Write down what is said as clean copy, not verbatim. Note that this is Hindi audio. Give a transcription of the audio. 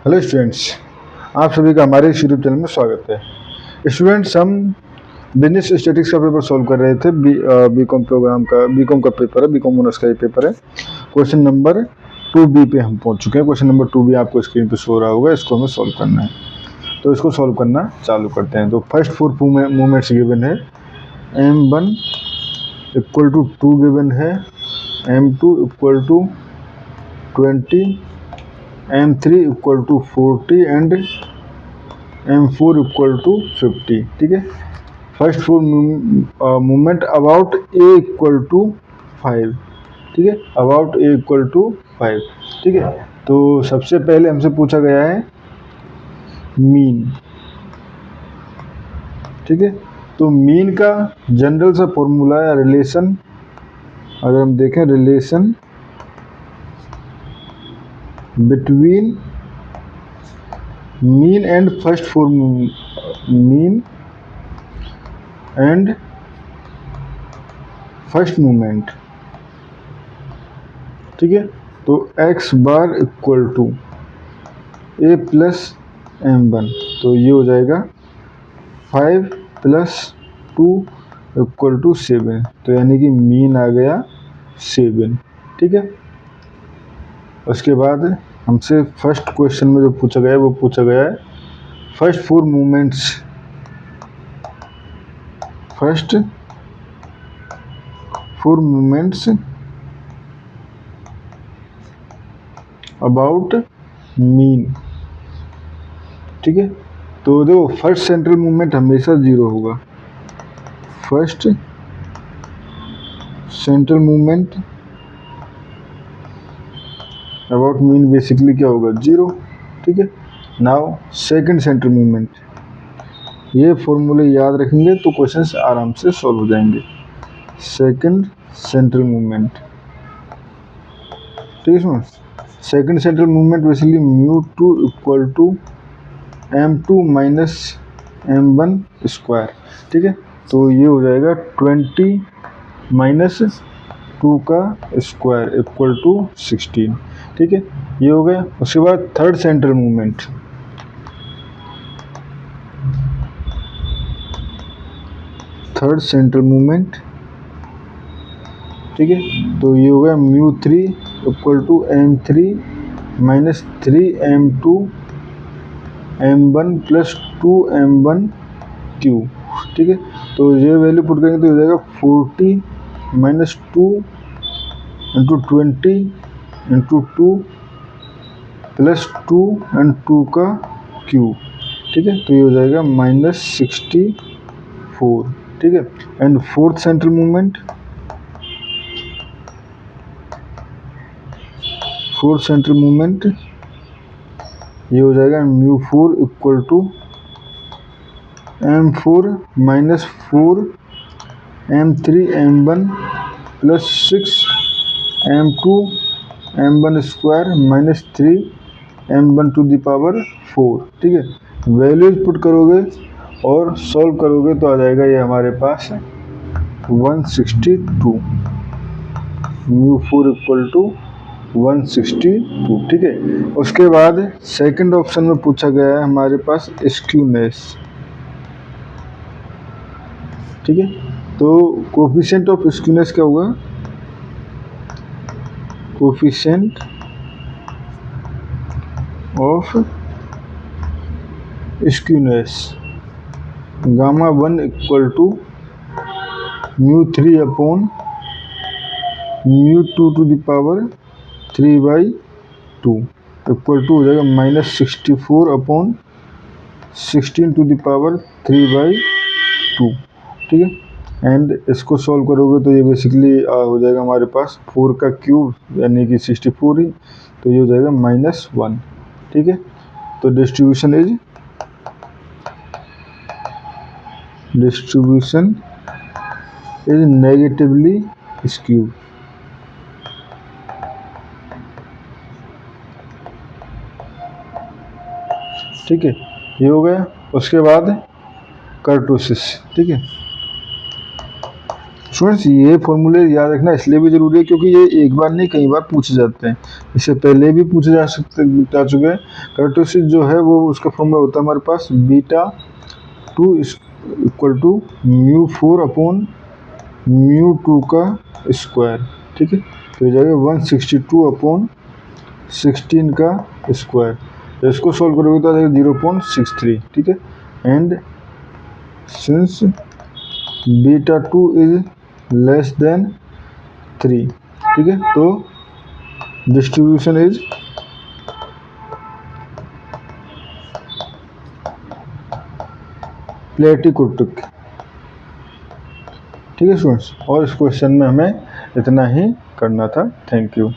हेलो स्टूडेंट्स, आप सभी का हमारे इस यूट्यूब चैनल में स्वागत है। स्टूडेंट्स, हम बिजनेस स्टैटिस्टिक्स का पेपर सॉल्व कर रहे थे। बीकॉम प्रोग्राम का बीकॉम का पेपर है, बीकॉम ऑनर्स का ये पेपर है। क्वेश्चन नंबर 2B पे हम पहुंच चुके हैं। क्वेश्चन नंबर 2B आपको स्क्रीन पे शो रहा होगा, इसको हमें सॉल्व करना है। तो इसको सॉल्व करना चालू करते हैं। तो फर्स्ट 4 मूवमेंट्स गिवन है। M1 इक्वल टू 2 गिवन है, M2 equal to 20, M3 equal to 40 and M4 equal to 50। ठीक है। First 4 movement about A equal to 5। ठीक है, अबाउट A इक्वल टू 5। ठीक है, तो सबसे पहले हमसे पूछा गया है मीन। ठीक है, तो मीन का जनरल सा फॉर्मूला या रिलेशन, अगर हम देखें relation between mean and first 4 mean and first movement. ठीक है, तो x bar equal to a plus M1, तो ये हो जाएगा 5 प्लस 2 इक्वल टू 7। तो यानी कि मीन आ गया 7। ठीक है, उसके बाद हमसे फर्स्ट क्वेश्चन में जो पूछा गया है वो पूछा गया है first 4 movements, first 4 movements about mean. ठीक है, तो देखो फर्स्ट सेंट्रल मूवमेंट हमेशा 0 होगा। First central movement about mean basically क्या होगा, 0। ठीक है, नाउ सेकंड सेंट्रल मूवमेंट, ये फॉर्मूले याद रखेंगे तो क्वेश्चंस आराम से सॉल्व हो जाएंगे। सेकंड सेंट्रल मूवमेंट, ठीक है। Second central movement basically μ2 equal to M2 minus M1 square. ठीक है, तो ये हो जाएगा 20 माइनस 2 का स्क्वायर इक्वल टू 16। ठीक है, ये हो गया। उसके बाद third central movement, third central movement. ठीक है, तो ये हो गया μ3 equal to M3 minus 3M2 M1 plus 2M1 cube. ठीक है, तो ये वैल्यू पुट करेंगे तो हो जाएगा 40 minus 2 into 20 into 2 plus 2 and 2 का क्यूब। ठीक है, तो ये हो जाएगा माइनस 64। ठीक है, and fourth central movement, fourth central movement ये हो जाएगा μ4 equal to M4 minus 4 M3 M1 plus 6 M2 M1 square minus 3 M1 to the power 4। ठीक है, वैल्यूज पुट करोगे और सॉल्व करोगे तो आ जाएगा ये हमारे पास 162। μ4 इक्वल टू 162। ठीक है, उसके बाद सेकंड ऑप्शन में पूछा गया है हमारे पास स्क्यूनेस। ठीक है, तो कोफिशिएंट ऑफ स्क्यूनेस क्या होगा, coefficient of skewness gamma 1 equal to μ3 upon μ2 to the power 3/2 equal to हो जाएगा minus 64 upon 16 to the power 3/2। ठीक है, एंड इसको सॉल्व करोगे तो ये बेसिकली हो जाएगा हमारे पास 4 का क्यूब यानी कि 64 ही, तो ये हो जाएगा -1। ठीक है, तो डिस्ट्रीब्यूशन इज नेगेटिवली स्क्यू। ठीक है, ये हो गया। उसके बाद कर्टोसिस। ठीक है, स्टूडेंट्स ये फॉर्मूले याद रखना इसलिए भी जरूरी है क्योंकि ये एक बार नहीं कई बार पूछे जाते हैं। इससे पहले भी पूछे जा चुके हैं। कैरेक्टरिस्टिक जो है वो उसका फॉर्मूला होता है हमारे पास beta 2 equal to mu 4 upon mu 2 का स्क्वायर। ठीक है, तो ये जाएगा 162 अपॉन 16 का स्क्वायर। तो इसको सॉल्व करोगे तो आ जाएगा 0.63। ठीक है, and since beta 2 is less than 3। ठीक है, तो डिस्ट्रीब्यूशन इज प्लेटिकुटिक। ठीक है स्टूडेंट्स, और इस क्वेश्चन में हमें इतना ही करना था। Thank you.